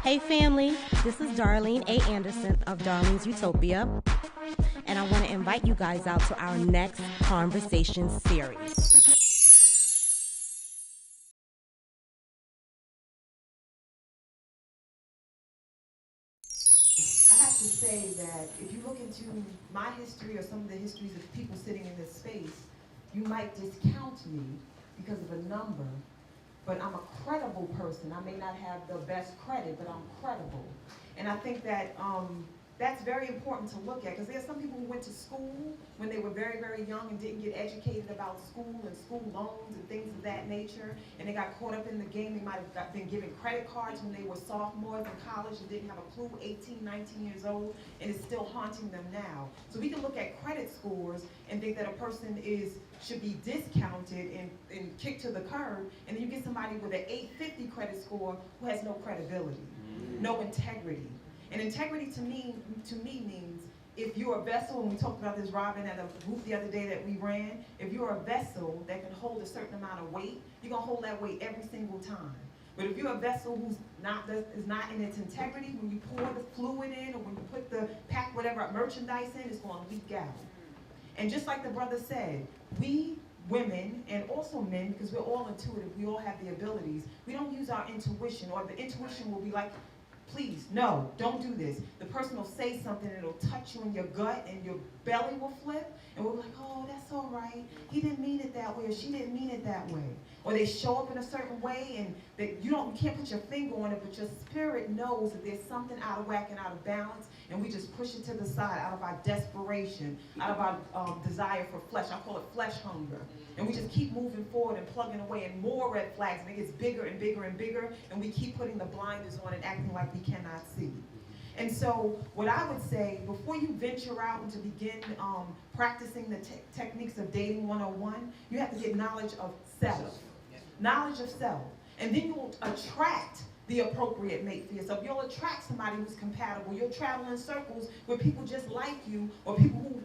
Hey family, this is Darlene A. Anderson of Darlene's Utopia, and I want to invite you guys out to our next conversation series. I have to say that if you look into my history or some of the histories of people sitting in this space, you might discount me because of a number, but I'm a credible person. I may not have the best credit, but I'm credible. And I think that that's very important to look at, because there are some people who went to school when they were very, very young and didn't get educated about school and school loans and things of that nature, and they got caught up in the game. They might have been given credit cards when they were sophomores in college and didn't have a clue, 18, 19 years old, and it's still haunting them now. So we can look at credit scores and think that a person should be discounted and kicked to the curb, and then you get somebody with an 850 credit score who has no credibility, no integrity. And integrity to me means if you're a vessel, and we talked about this, Robin, at a group the other day that we ran, if you're a vessel that can hold a certain amount of weight, you're going to hold that weight every single time. But if you're a vessel who's is not in its integrity, when you pour the fluid in or when you pack whatever merchandise in, it's going to leak out. And just like the brother said, we women and also men, because we're all intuitive, we all have the abilities, we don't use our intuition, or the intuition will be like, please, no, don't do this. The person will say something and it'll touch you in your gut and your belly will flip, and we'll be like, oh, that's all right. He didn't mean it that way, or she didn't mean it that way. Or they show up in a certain way and you can't put your finger on it, but your spirit knows that there's something out of whack and out of balance, and we just push it to the side out of our desperation, out of our desire for flesh. I call it flesh hunger. And we just keep moving forward and plugging away, and more red flags, and it gets bigger and bigger and bigger, and we keep putting the blinders on and acting like we cannot see. And so what I would say, before you venture out and to begin practicing the techniques of dating 101, you have to get knowledge of self. Knowledge of self. And then you'll attract the appropriate mate for yourself. You'll attract somebody who's compatible. You'll travel in circles with people just like you, or people who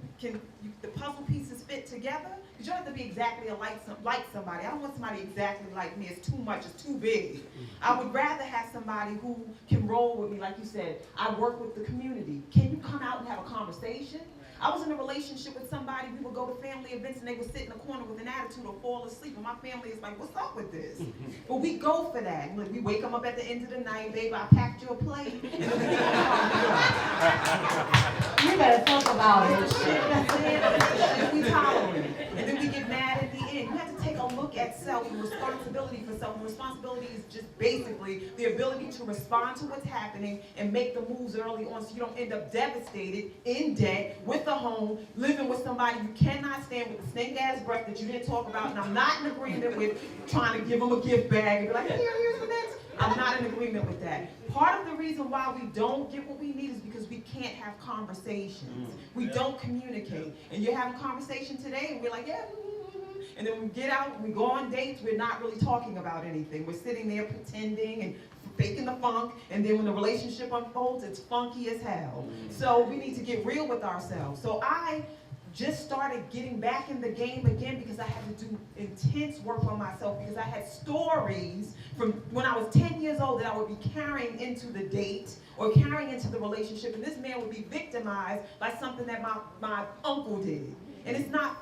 the puzzle pieces fit together. Because you don't have to be exactly like somebody. I don't want somebody exactly like me. It's too much. It's too big. I would rather have somebody who can roll with me. Like you said, I work with the community. Can you come out and have a conversation? I was in a relationship with somebody, we would go to family events and they would sit in the corner with an attitude or fall asleep, and my family is like, what's up with this? But we go for that. We wake them up at the end of the night, babe, I packed you a plate. And then we You better talk about it. shit we tolerate. And then we get mad at the end. You have to take a look at self and responsibility for self. And responsibility is just basically the ability to respond to what's happening and make the moves early on so you don't end up devastated, in debt, with a home, living with somebody you cannot stand with a stink-ass breath that you didn't talk about, and I'm not in agreement with trying to give them a gift bag and be like, here's the next. I'm not in agreement with that. Part of the reason why we don't get what we need is because we can't have conversations. We don't communicate. And you're having a conversation today, and we're like, yeah, and then we get out, we go on dates, we're not really talking about anything. We're sitting there pretending and faking the funk, and then when the relationship unfolds, it's funky as hell. So we need to get real with ourselves. So I just started getting back in the game again because I had to do intense work on myself, because I had stories from when I was 10 years old that I would be carrying into the date or carrying into the relationship, and this man would be victimized by something that my uncle did. And it's not fair.